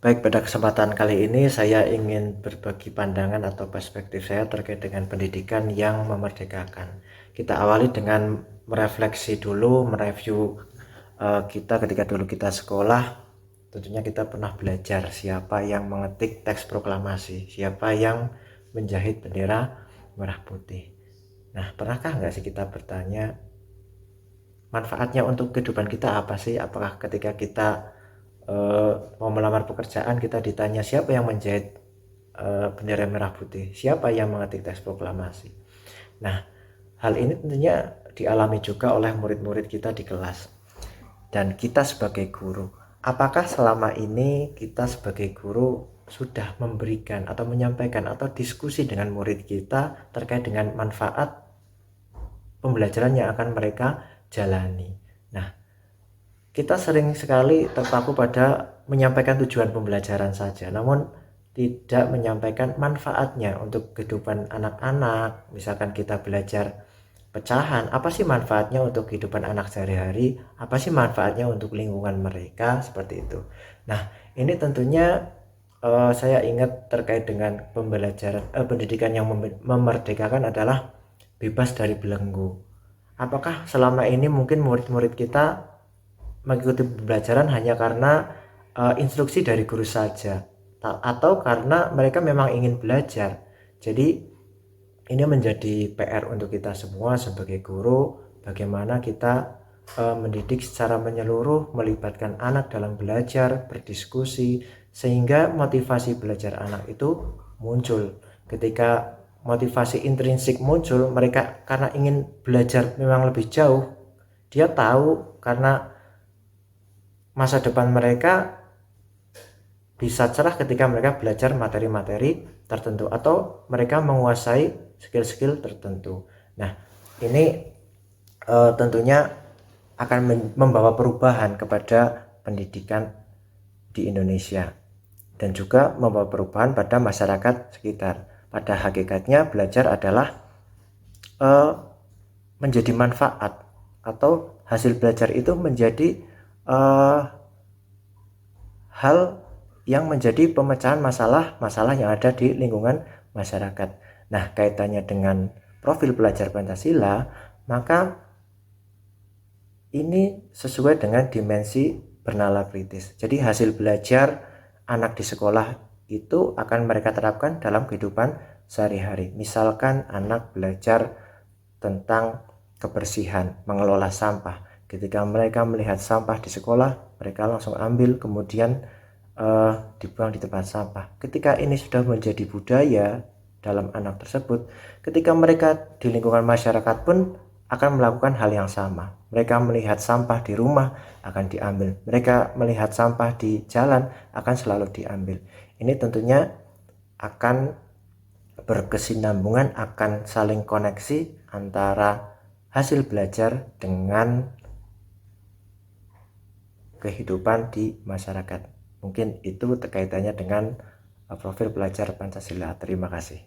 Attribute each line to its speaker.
Speaker 1: Baik, pada kesempatan kali ini saya ingin berbagi pandangan atau perspektif saya terkait dengan pendidikan yang memerdekakan. Kita awali dengan merefleksi dulu, mereview kita ketika dulu kita sekolah. Tentunya kita pernah belajar siapa yang mengetik teks proklamasi, siapa yang menjahit bendera merah putih. Nah, pernahkah nggak sih kita bertanya manfaatnya untuk kehidupan kita apa sih? Apakah ketika kita mau melamar pekerjaan kita ditanya siapa yang menjahit bendera merah putih, siapa yang mengetik teks proklamasi. Nah, hal ini tentunya dialami juga oleh murid-murid kita di kelas dan kita sebagai guru. Apakah selama ini kita sebagai guru sudah memberikan atau menyampaikan atau diskusi dengan murid kita terkait dengan manfaat pembelajaran yang akan mereka jalani? Nah, kita sering sekali terpaku pada menyampaikan tujuan pembelajaran saja, namun tidak menyampaikan manfaatnya untuk kehidupan anak-anak. Misalkan kita belajar pecahan, apa sih manfaatnya untuk kehidupan anak sehari-hari, apa sih manfaatnya untuk lingkungan mereka, seperti itu. Nah, ini tentunya saya ingat terkait dengan pembelajaran pendidikan yang memerdekakan adalah bebas dari belenggu. Apakah selama ini mungkin murid-murid kita mengikuti pembelajaran hanya karena instruksi dari guru saja, atau karena mereka memang ingin belajar? Jadi ini menjadi PR untuk kita semua sebagai guru, bagaimana kita mendidik secara menyeluruh, melibatkan anak dalam belajar, berdiskusi, sehingga motivasi belajar anak itu muncul. Ketika motivasi intrinsik muncul, mereka karena ingin belajar memang lebih jauh, dia tahu karena masa depan mereka bisa cerah ketika mereka belajar materi-materi tertentu atau mereka menguasai skill-skill tertentu. Nah, ini tentunya akan membawa perubahan kepada pendidikan di Indonesia dan juga membawa perubahan pada masyarakat sekitar. Pada hakikatnya belajar adalah menjadi manfaat, atau hasil belajar itu menjadi hal yang menjadi pemecahan masalah-masalah yang ada di lingkungan masyarakat. Nah, kaitannya dengan profil pelajar Pancasila, maka ini sesuai dengan dimensi bernalar kritis. Jadi hasil belajar anak di sekolah itu akan mereka terapkan dalam kehidupan sehari-hari. Misalkan anak belajar tentang kebersihan, mengelola sampah. Ketika mereka melihat sampah di sekolah, mereka langsung ambil, kemudian dibuang di tempat sampah. Ketika ini sudah menjadi budaya dalam anak tersebut, ketika mereka di lingkungan masyarakat pun akan melakukan hal yang sama. Mereka melihat sampah di rumah akan diambil, mereka melihat sampah di jalan akan selalu diambil. Ini tentunya akan berkesinambungan, akan saling koneksi antara hasil belajar dengan kehidupan di masyarakat. Mungkin itu kaitannya dengan profil pelajar Pancasila. Terima kasih.